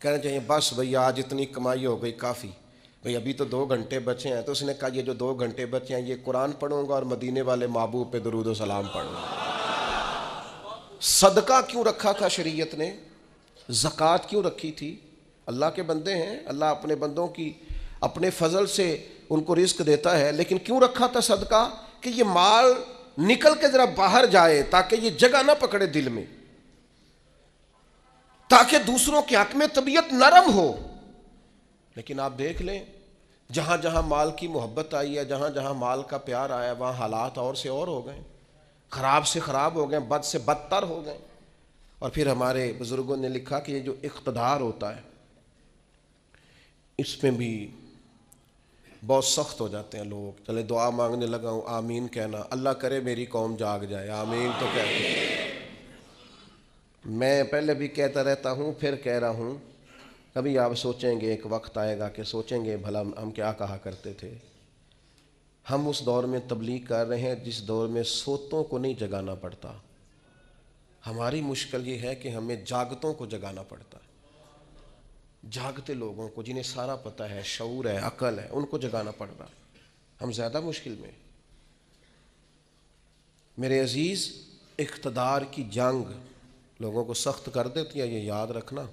کہنا چاہیے بس بھئی آج اتنی کمائی ہو گئی کافی، بھئی ابھی تو 2 گھنٹے بچے ہیں. تو اس نے کہا یہ جو 2 گھنٹے بچے ہیں یہ قرآن پڑھوں گا اور مدینے والے محبوب پہ درود و سلام پڑھوں گا. صدقہ کیوں رکھا تھا شریعت نے؟ زکوٰۃ کیوں رکھی تھی؟ اللہ کے بندے ہیں، اللہ اپنے بندوں کی اپنے فضل سے ان کو رزق دیتا ہے، لیکن کیوں رکھا تھا صدقہ؟ کہ یہ مال نکل کے ذرا باہر جائے تاکہ یہ جگہ نہ پکڑے دل میں، تاکہ دوسروں کے حق میں طبیعت نرم ہو. لیکن آپ دیکھ لیں جہاں جہاں مال کی محبت آئی ہے، جہاں جہاں مال کا پیار آیا، وہاں حالات اور سے اور ہو گئے، خراب سے خراب ہو گئے، بد سے بدتر ہو گئے. اور پھر ہمارے بزرگوں نے لکھا کہ یہ جو اقتدار ہوتا ہے اس میں بھی بہت سخت ہو جاتے ہیں لوگ. چلے دعا مانگنے لگا ہوں، آمین کہنا، اللہ کرے میری قوم جاگ جائے، آمین تو کہتے ہیں. میں پہلے بھی کہتا رہتا ہوں، پھر کہہ رہا ہوں، کبھی آپ سوچیں گے، ایک وقت آئے گا کہ سوچیں گے بھلا ہم کیا کہا کرتے تھے. ہم اس دور میں تبلیغ کر رہے ہیں جس دور میں سوتوں کو نہیں جگانا پڑتا. ہماری مشکل یہ ہے کہ ہمیں جاگتوں کو جگانا پڑتا ہے. جاگتے لوگوں کو جنہیں سارا پتہ ہے، شعور ہے، عقل ہے، ان کو جگانا پڑ رہا. ہم زیادہ مشکل میں. میرے عزیز، اقتدار کی جنگ لوگوں کو سخت کر دیتی ہے، یہ یاد رکھنا.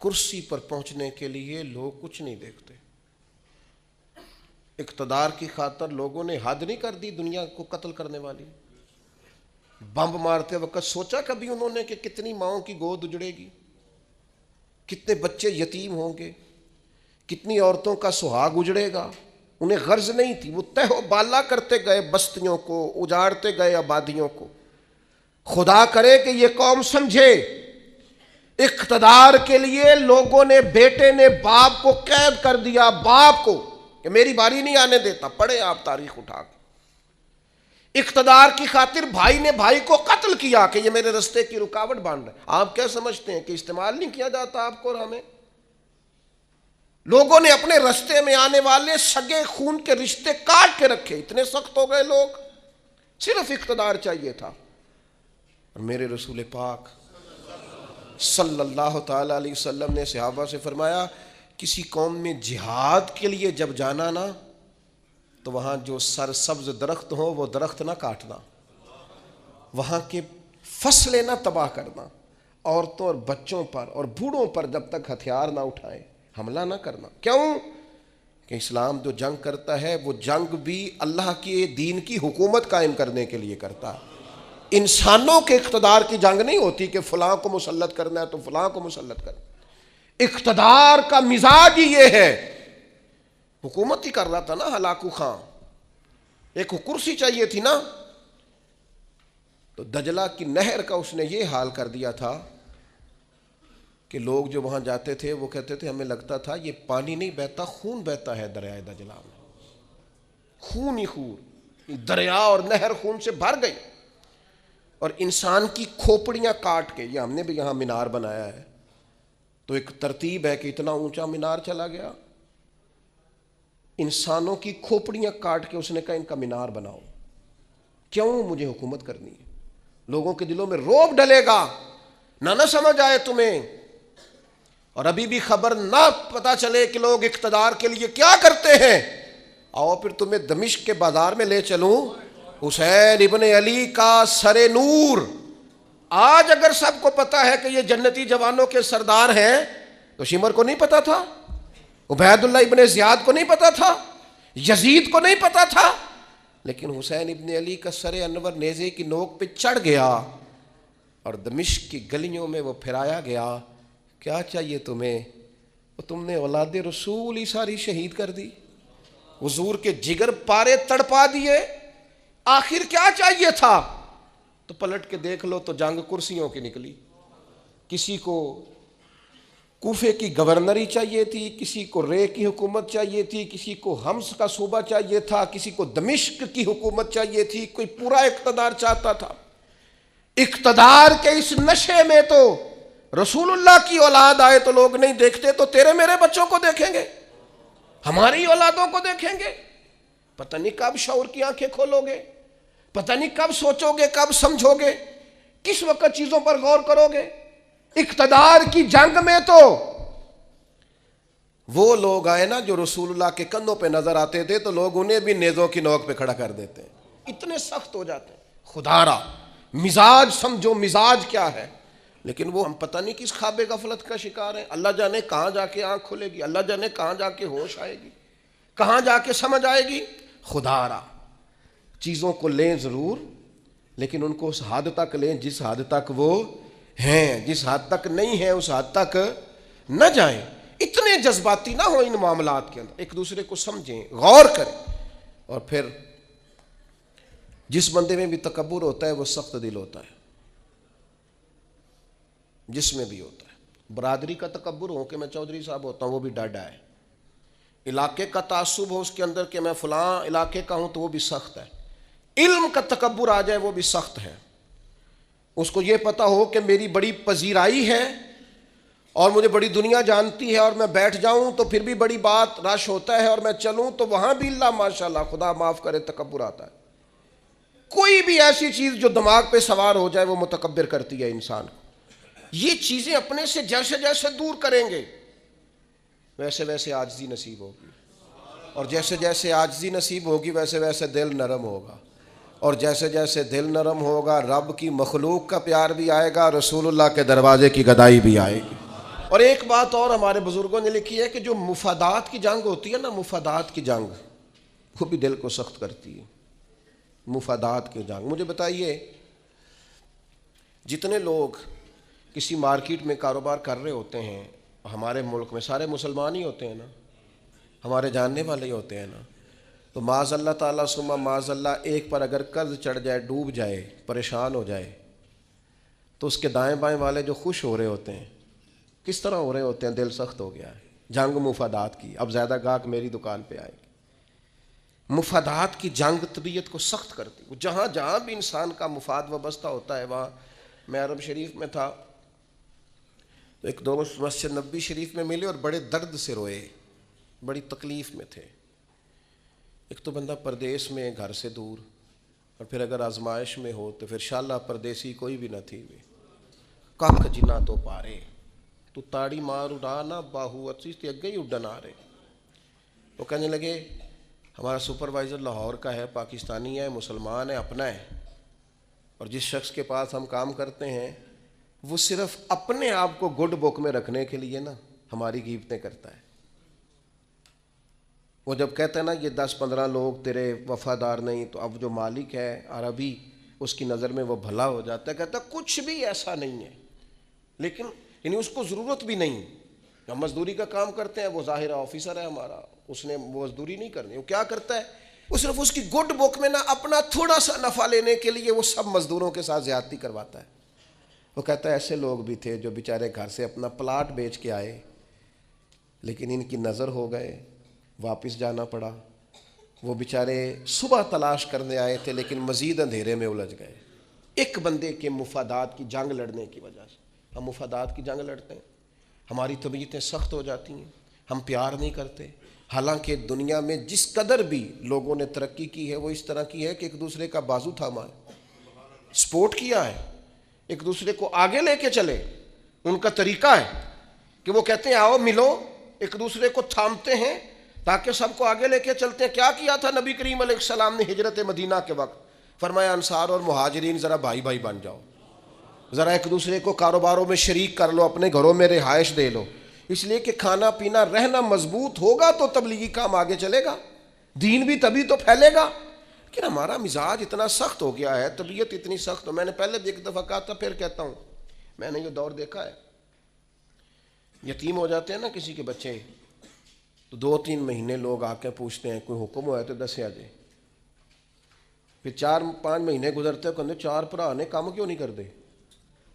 کرسی پر پہنچنے کے لیے لوگ کچھ نہیں دیکھتے. اقتدار کی خاطر لوگوں نے حد نہیں کر دی دنیا کو قتل کرنے والی. بم مارتے وقت سوچا کبھی انہوں نے کہ کتنی ماؤں کی گود اجڑے گی، کتنے بچے یتیم ہوں گے، کتنی عورتوں کا سہاگ اجڑے گا؟ انہیں غرض نہیں تھی، وہ تہ و بالا کرتے گئے بستیوں کو، اجاڑتے گئے آبادیوں کو. خدا کرے کہ یہ قوم سمجھے، اقتدار کے لیے لوگوں نے، بیٹے نے باپ کو قید کر دیا، باپ کو کہ میری باری نہیں آنے دیتا. پڑھے آپ تاریخ اٹھا کے. اقتدار کی خاطر بھائی نے بھائی کو قتل کیا کہ یہ میرے رستے کی رکاوٹ بن رہا ہے. آپ کیا سمجھتے ہیں کہ استعمال نہیں کیا جاتا آپ کو اور ہمیں؟ لوگوں نے اپنے رستے میں آنے والے سگے خون کے رشتے کاٹ کے رکھے. اتنے سخت ہو گئے لوگ، صرف اقتدار چاہیے تھا. اور میرے رسول پاک صلی اللہ تعالی علیہ وسلم نے صحابہ سے فرمایا، کسی قوم میں جہاد کے لیے جب جانا نا تو وہاں جو سرسبز درخت ہو وہ درخت نہ کاٹنا، وہاں کے فصلیں نہ تباہ کرنا، عورتوں اور بچوں پر اور بوڑھوں پر جب تک ہتھیار نہ اٹھائے حملہ نہ کرنا. کیوں؟ کہ اسلام جو جنگ کرتا ہے وہ جنگ بھی اللہ کے دین کی حکومت قائم کرنے کے لیے کرتا ہے. انسانوں کے اقتدار کی جنگ نہیں ہوتی کہ فلاں کو مسلط کرنا ہے تو فلاں کو مسلط کرنا. اقتدار کا مزاج ہی یہ ہے. حکومت ہی کر رہا تھا نا ہلاکو خان، ایک کرسی چاہیے تھی نا، تو دجلہ کی نہر کا اس نے یہ حال کر دیا تھا کہ لوگ جو وہاں جاتے تھے وہ کہتے تھے ہمیں لگتا تھا یہ پانی نہیں بہتا، خون بہتا ہے دریائے دجلہ میں. خون ہی خون، دریا اور نہر خون سے بھر گئی. اور انسان کی کھوپڑیاں کاٹ کے، یہ ہم نے بھی یہاں مینار بنایا ہے تو ایک ترتیب ہے کہ اتنا اونچا مینار چلا گیا. انسانوں کی کھوپڑیاں کاٹ کے اس نے کہا ان کا مینار بناؤ. کیوں؟ مجھے حکومت کرنی ہے. لوگوں کے دلوں میں رعب ڈلے گا، نہ سمجھ آئے تمہیں، اور ابھی بھی خبر نہ پتا چلے کہ لوگ اقتدار کے لیے کیا کرتے ہیں. آؤ پھر تمہیں دمشق کے بازار میں لے چلوں. حسین ابن علی کا سر نور، آج اگر سب کو پتا ہے کہ یہ جنتی جوانوں کے سردار ہیں تو شمر کو نہیں پتا تھا، عبید اللہ ابن زیاد کو نہیں پتا تھا، یزید کو نہیں پتا تھا. لیکن حسین ابن علی کا سر انور نیزے کی نوک پہ چڑھ گیا اور دمشق کی گلیوں میں وہ پھرایا گیا. کیا چاہیے تمہیں؟ وہ تم نے اولاد رسول ہی ساری شہید کر دی، حضور کے جگر پارے تڑپا دیے. آخر کیا چاہیے تھا؟ تو پلٹ کے دیکھ لو تو جنگ کرسیوں کی نکلی. کسی کو کوفے کی گورنری چاہیے تھی، کسی کو رے کی حکومت چاہیے تھی، کسی کو حمص کا صوبہ چاہیے تھا، کسی کو دمشق کی حکومت چاہیے تھی، کوئی پورا اقتدار چاہتا تھا. اقتدار کے اس نشے میں تو رسول اللہ کی اولاد آئے تو لوگ نہیں دیکھتے، تو تیرے میرے بچوں کو دیکھیں گے، ہماری اولادوں کو دیکھیں گے. پتہ نہیں کب شعور کی آنکھیں کھولو گے، پتہ نہیں کب سوچو گے، کب سمجھو گے، کس وقت چیزوں پر غور کرو گے. اقتدار کی جنگ میں تو وہ لوگ آئے نا جو رسول اللہ کے کندھوں پہ نظر آتے تھے تو لوگ انہیں بھی نیزوں کی نوک پہ کھڑا کر دیتے ہیں، اتنے سخت ہو جاتے ہیں۔ خدا را مزاج سمجھو، مزاج کیا ہے، لیکن وہ ہم پتہ نہیں کس خواب غفلت کا شکار ہیں۔ اللہ جانے کہاں جا کے آنکھ کھلے گی، اللہ جانے کہاں جا کے ہوش آئے گی، کہاں جا کے سمجھ آئے گی۔ خدا را چیزوں کو لیں ضرور، لیکن ان کو اس حد تک لیں جس حد تک وہ ہیں، جس حد تک نہیں ہیں اس حد تک نہ جائیں۔ اتنے جذباتی نہ ہو ان معاملات کے اندر، ایک دوسرے کو سمجھیں، غور کریں۔ اور پھر جس بندے میں بھی تکبر ہوتا ہے وہ سخت دل ہوتا ہے، جس میں بھی ہوتا ہے۔ برادری کا تکبر ہو کہ میں چودھری صاحب ہوتا ہوں وہ بھی ڈاڈا ہے، علاقے کا تعصب ہو اس کے اندر کہ میں فلاں علاقے کا ہوں تو وہ بھی سخت ہے، علم کا تکبر آ جائے وہ بھی سخت ہے۔ اس کو یہ پتا ہو کہ میری بڑی پذیرائی ہے اور مجھے بڑی دنیا جانتی ہے اور میں بیٹھ جاؤں تو پھر بھی بڑی بات رش ہوتا ہے، اور میں چلوں تو وہاں بھی اللہ ماشاءاللہ خدا معاف کرے تکبر آتا ہے۔ کوئی بھی ایسی چیز جو دماغ پہ سوار ہو جائے وہ متکبر کرتی ہے انسان کو۔ یہ چیزیں اپنے سے جیسے جیسے دور کریں گے ویسے ویسے عاجزی نصیب ہوگی، اور جیسے جیسے عاجزی نصیب ہوگی ویسے ویسے دل نرم ہوگا، اور جیسے جیسے دل نرم ہوگا رب کی مخلوق کا پیار بھی آئے گا، رسول اللہ کے دروازے کی گدائی بھی آئے گی۔ اور ایک بات اور ہمارے بزرگوں نے لکھی ہے کہ جو مفادات کی جنگ ہوتی ہے نا، مفادات کی جنگ وہ بھی دل کو سخت کرتی ہے۔ مفادات کی جنگ، مجھے بتائیے جتنے لوگ کسی مارکیٹ میں کاروبار کر رہے ہوتے ہیں، ہمارے ملک میں سارے مسلمان ہی ہوتے ہیں نا، ہمارے جاننے والے ہی ہوتے ہیں نا، تو معاذ اللہ تعالیٰ ثم معاذ اللہ ایک پر اگر قرض چڑھ جائے، ڈوب جائے، پریشان ہو جائے، تو اس کے دائیں بائیں والے جو خوش ہو رہے ہوتے ہیں کس طرح ہو رہے ہوتے ہیں؟ دل سخت ہو گیا ہے۔ جنگ مفادات کی، اب زیادہ گاہک میری دکان پہ آئے گی۔ مفادات کی جنگ طبیعت کو سخت کرتی، جہاں جہاں بھی انسان کا مفاد وابستہ ہوتا ہے وہاں۔ میں عرب شریف میں تھا تو ایک دوست مسجد نبوی شریف میں ملے اور بڑے درد سے روئے، بڑی تکلیف میں تھے۔ ایک تو بندہ پردیس میں گھر سے دور، اور پھر اگر آزمائش میں ہو تو پھر شالہ پردیسی کوئی بھی نہ تھی، ککھ جنا تو پارے تو تاڑی مار اڑا نہ باہو اچھی تے اگے ہی اڈن آ رہے۔ وہ کہنے لگے ہمارا سپروائزر لاہور کا ہے، پاکستانی ہے، مسلمان ہے، اپنا ہے، اور جس شخص کے پاس ہم کام کرتے ہیں وہ صرف اپنے آپ کو گڈ بک میں رکھنے کے لیے نا ہماری غیبتیں کرتا ہے۔ وہ جب کہتا ہے نا یہ 10-15 لوگ تیرے وفادار نہیں، تو اب جو مالک ہے عربی اس کی نظر میں وہ بھلا ہو جاتا ہے، کہتا ہے کچھ بھی ایسا نہیں ہے، لیکن یعنی اس کو ضرورت بھی نہیں۔ ہم مزدوری کا کام کرتے ہیں، وہ ظاہر آفیسر ہے ہمارا، اس نے وہ مزدوری نہیں کرنی، وہ کیا کرتا ہے، وہ صرف اس کی گڈ بک میں نا اپنا تھوڑا سا نفع لینے کے لیے وہ سب مزدوروں کے ساتھ زیادتی کرواتا ہے۔ وہ کہتا ہے ایسے لوگ بھی تھے جو بیچارے گھر سے اپنا پلاٹ بیچ کے آئے، لیکن ان کی نظر ہو گئے، واپس جانا پڑا۔ وہ بیچارے صبح تلاش کرنے آئے تھے لیکن مزید اندھیرے میں الجھ گئے، ایک بندے کے مفادات کی جنگ لڑنے کی وجہ سے۔ ہم مفادات کی جنگ لڑتے ہیں، ہماری طبیعتیں سخت ہو جاتی ہیں، ہم پیار نہیں کرتے، حالانکہ دنیا میں جس قدر بھی لوگوں نے ترقی کی ہے وہ اس طرح کی ہے کہ ایک دوسرے کا بازو تھاما ہے، سپورٹ کیا ہے، ایک دوسرے کو آگے لے کے چلے۔ ان کا طریقہ ہے کہ وہ کہتے ہیں آؤ ملو، ایک دوسرے کو تھامتے ہیں تاکہ سب کو آگے لے کے چلتے ہیں۔ کیا کیا تھا نبی کریم علیہ السلام نے ہجرت مدینہ کے وقت؟ فرمایا انصار اور مہاجرین ذرا بھائی بھائی بن جاؤ، ذرا ایک دوسرے کو کاروباروں میں شریک کر لو، اپنے گھروں میں رہائش دے لو، اس لیے کہ کھانا پینا رہنا مضبوط ہوگا تو تبلیغی کام آگے چلے گا، دین بھی تبھی تو پھیلے گا۔ لیکن ہمارا مزاج اتنا سخت ہو گیا ہے، طبیعت اتنی سخت ہو۔ میں نے پہلے بھی ایک دفعہ کہا تھا، پھر کہتا ہوں، میں نے یہ دور دیکھا ہے، یتیم ہو جاتے ہیں نا کسی کے بچے تو 2-3 مہینے لوگ آ کے پوچھتے ہیں کوئی حکم ہوا ہے تو دسیا جائے، پھر 4-5 مہینے گزرتے ہیں، کہتے 4 بھرا نے کام کیوں نہیں کرتے،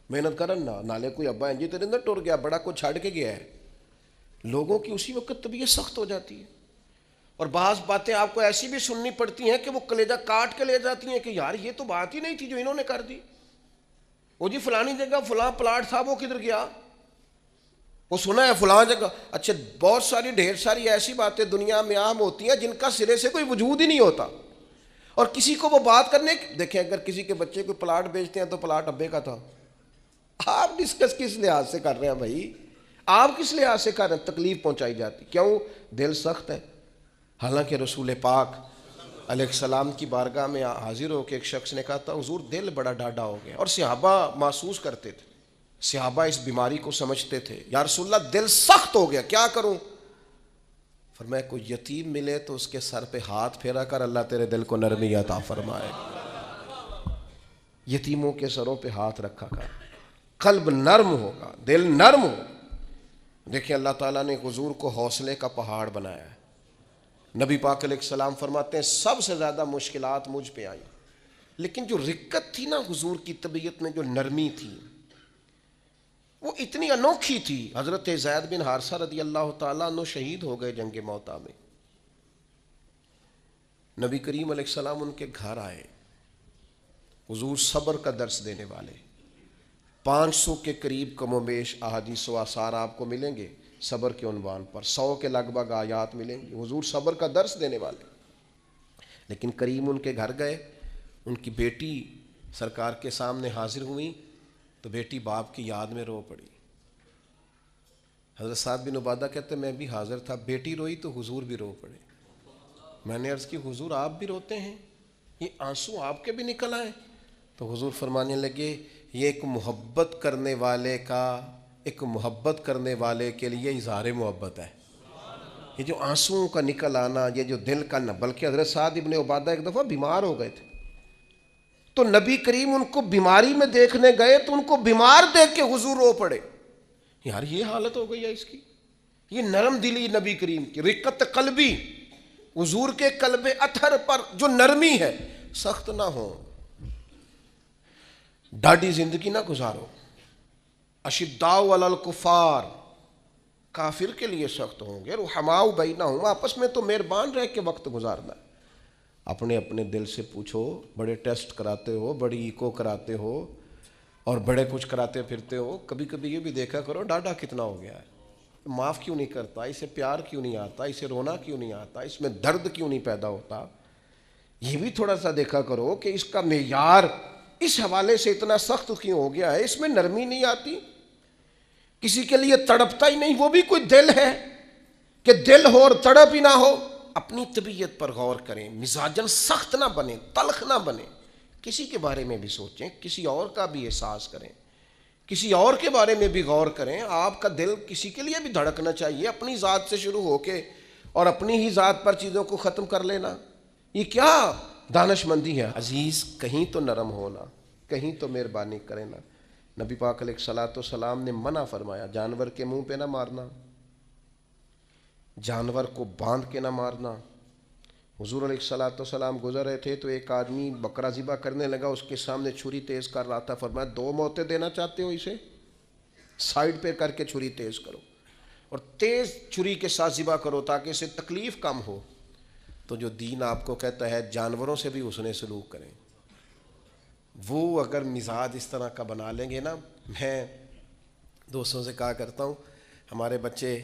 محنت کرن نہ نالے کوئی ابا انجی تیرے اندر ٹر گیا، بڑا کوئی چھڑ کے گیا ہے۔ لوگوں کی اسی وقت طبیعت سخت ہو جاتی ہے، اور بعض باتیں آپ کو ایسی بھی سننی پڑتی ہیں کہ وہ کلیجہ کاٹ کے لے جاتی ہیں کہ یار یہ تو بات ہی نہیں تھی جو انہوں نے کر دی، وہ جی فلانی جگہ فلاں پلاٹ تھا وہ کدھر گیا، وہ سنا ہے فلاں جگہ۔ اچھا بہت ساری ڈھیر ساری ایسی باتیں دنیا میں عام ہوتی ہیں جن کا سرے سے کوئی وجود ہی نہیں ہوتا، اور کسی کو وہ بات کرنے دیکھیں اگر کسی کے بچے کوئی پلاٹ بیچتے ہیں تو پلاٹ ابے کا تھا، آپ ڈسکس کس لحاظ سے کر رہے ہیں بھائی؟ آپ کس لحاظ سے کر رہے ہیں؟ تکلیف پہنچائی جاتی، کیوں؟ دل سخت ہے۔ حالانکہ رسول پاک علیہ السلام کی بارگاہ میں حاضر ہو کے ایک شخص نے کہا تھا حضور دل بڑا ڈاڈا ہو گیا، اور صحابہ محسوس کرتے تھے، صحابہ اس بیماری کو سمجھتے تھے، یا رسول اللہ دل سخت ہو گیا، کیا کروں؟ فرمایا کوئی یتیم ملے تو اس کے سر پہ ہاتھ پھیرا کر، اللہ تیرے دل کو نرمی عطا فرمائے۔ یتیموں کے سروں پہ ہاتھ رکھا کر، قلب نرم ہوگا، دل نرم ہو۔ دیکھیں اللہ تعالیٰ نے حضور کو حوصلے کا پہاڑ بنایا ہے۔ نبی پاک علیہ السلام فرماتے ہیں سب سے زیادہ مشکلات مجھ پہ آئیں، لیکن جو رقت تھی نا حضور کی طبیعت میں، جو نرمی تھی، وہ اتنی انوکھی تھی۔ حضرت زید بن حارثہ رضی اللہ تعالیٰ عنہ شہید ہو گئے جنگ موتا میں۔ نبی کریم علیہ السلام ان کے گھر آئے، حضور صبر کا درس دینے والے، 500 کے قریب کم و بیش احادیث و آثار آپ کو ملیں گے صبر کے عنوان پر، 100 کے لگ بھگ آیات ملیں گی، حضور صبر کا درس دینے والے۔ لیکن کریم ان کے گھر گئے، ان کی بیٹی سرکار کے سامنے حاضر ہوئی تو بیٹی باپ کی یاد میں رو پڑی۔ حضرت سعد بن عبادہ کہتے میں بھی حاضر تھا، بیٹی روئی تو حضور بھی رو پڑے۔ میں نے عرض کی حضور آپ بھی روتے ہیں، یہ آنسو آپ کے بھی نکل آئے؟ تو حضور فرمانے لگے یہ ایک محبت کرنے والے کے لیے اظہار محبت ہے۔ یہ جو آنسوؤں کا نکل آنا، یہ جو دل کا نہ، بلکہ حضرت سعد بن عبادہ ایک دفعہ بیمار ہو گئے تھے، تو نبی کریم ان کو بیماری میں دیکھنے گئے تو ان کو بیمار دیکھ کے حضور رو پڑے۔ یار یہ حالت ہو گئی ہے اس کی، یہ نرم دلی نبی کریم کی، رقت قلبی، حضور کے قلب اطہر پر جو نرمی ہے، سخت نہ ہو، ڈاڈی زندگی نہ گزارو۔ اشداء علی الکفار، کافر کے لیے سخت ہوں گے، رحماء بینہم، آپس میں تو مہربان رہ کے وقت گزارنا۔ اپنے اپنے دل سے پوچھو، بڑے ٹیسٹ کراتے ہو، بڑی ایکو کراتے ہو اور بڑے کچھ کراتے پھرتے ہو، کبھی کبھی یہ بھی دیکھا کرو ڈاڈا کتنا ہو گیا ہے، معاف کیوں نہیں کرتا، اسے پیار کیوں نہیں آتا، اسے رونا کیوں نہیں آتا، اس میں درد کیوں نہیں پیدا ہوتا۔ یہ بھی تھوڑا سا دیکھا کرو کہ اس کا معیار اس حوالے سے اتنا سخت کیوں ہو گیا ہے، اس میں نرمی نہیں آتی، کسی کے لیے تڑپتا ہی نہیں۔ وہ بھی کوئی دل ہے کہ دل ہو اور تڑپ ہی نہ ہو؟ اپنی طبیعت پر غور کریں، مزاجن سخت نہ بنے، تلخ نہ بنے، کسی کے بارے میں بھی سوچیں، کسی اور کا بھی احساس کریں، کسی اور کے بارے میں بھی غور کریں۔ آپ کا دل کسی کے لیے بھی دھڑکنا چاہیے، اپنی ذات سے شروع ہو کے اور اپنی ہی ذات پر چیزوں کو ختم کر لینا، یہ کیا دانش مندی ہے؟ عزیز کہیں تو نرم ہونا، کہیں تو مہربانی کرے نا۔ نبی پاک علیہ الصلوۃ والسلام نے منع فرمایا جانور کے منہ پہ نہ مارنا، جانور کو باندھ کے نہ مارنا۔ حضور علیہ الصلوۃ والسلام گزر رہے تھے تو ایک آدمی بکرا ذبح کرنے لگا، اس کے سامنے چھری تیز کر رہا تھا، فرمایا 2 موتیں دینا چاہتے ہو، اسے سائڈ پہ کر کے چھری تیز کرو اور تیز چھری کے ساتھ ذبح کرو تاکہ اسے تکلیف کم ہو۔ تو جو دین آپ کو کہتا ہے جانوروں سے بھی حسن سلوک کریں، وہ اگر مزاج اس طرح کا بنا لیں گے نا، میں دوستوں سے کہا کرتا ہوں ہمارے بچے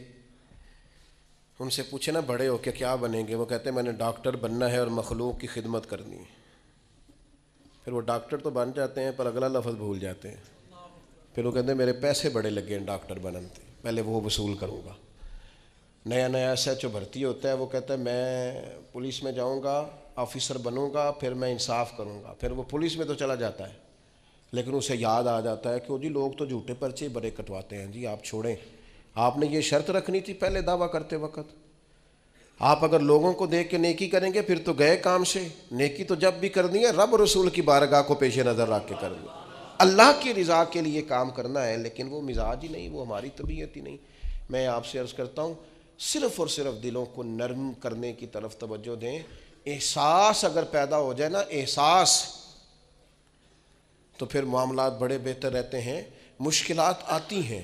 ان سے پوچھے نا بڑے ہو کے کیا بنیں گے، وہ کہتے ہیں میں نے ڈاکٹر بننا ہے اور مخلوق کی خدمت کرنی ہے۔ پھر وہ ڈاکٹر تو بن جاتے ہیں پر اگلا لفظ بھول جاتے ہیں، پھر وہ کہتے ہیں میرے پیسے بڑے لگے ہیں ڈاکٹر بنتے، پہلے وہ وصول کروں گا۔ نیا ایس ایچ او بھرتی ہوتا ہے، وہ کہتا ہے میں پولیس میں جاؤں گا، آفیسر بنوں گا، پھر میں انصاف کروں گا، پھر وہ پولیس میں تو چلا جاتا ہے، لیکن اسے یاد آ جاتا ہے کہ جی لوگ تو جھوٹے پرچے بڑے کٹواتے ہیں، جی آپ چھوڑیں، آپ نے یہ شرط رکھنی تھی پہلے دعویٰ کرتے وقت۔ آپ اگر لوگوں کو دیکھ کے نیکی کریں گے پھر تو گئے کام سے، نیکی تو جب بھی کرنی ہے رب رسول کی بارگاہ کو پیش نظر رکھ کے کرنی ہے، اللہ کی رضا کے لیے کام کرنا ہے، لیکن وہ مزاج ہی نہیں، وہ ہماری طبیعت ہی نہیں۔ میں آپ سے عرض کرتا ہوں صرف اور صرف دلوں کو نرم کرنے کی طرف توجہ دیں۔ احساس اگر پیدا ہو جائے نا، احساس، تو پھر معاملات بڑے بہتر رہتے ہیں۔ مشکلات آتی ہیں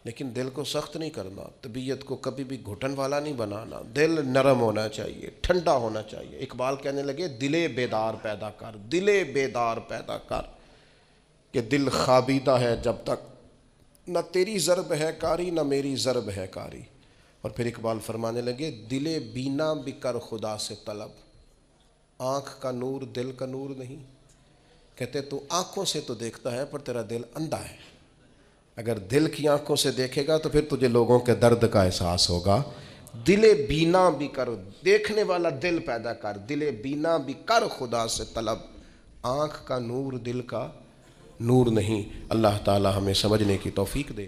لیکن دل کو سخت نہیں کرنا، طبیعت کو کبھی بھی گھٹن والا نہیں بنانا، دل نرم ہونا چاہیے، ٹھنڈا ہونا چاہیے۔ اقبال کہنے لگے دل بیدار پیدا کر، دل بیدار پیدا کر، کہ دل خوابیدہ ہے جب تک، نہ تیری ضرب ہے کاری نہ میری ضرب ہے کاری۔ اور پھر اقبال فرمانے لگے دل بینا بھی کر خدا سے طلب، آنکھ کا نور دل کا نور نہیں۔ کہتے تو آنکھوں سے تو دیکھتا ہے پر تیرا دل اندھا ہے، اگر دل کی آنکھوں سے دیکھے گا تو پھر تجھے لوگوں کے درد کا احساس ہوگا. دل بینا بھی کر, دیکھنے والا دل پیدا کر, دل بینا بھی کر خدا سے طلب, آنکھ کا نور دل کا نور نہیں. اللہ تعالی ہمیں سمجھنے کی توفیق دے.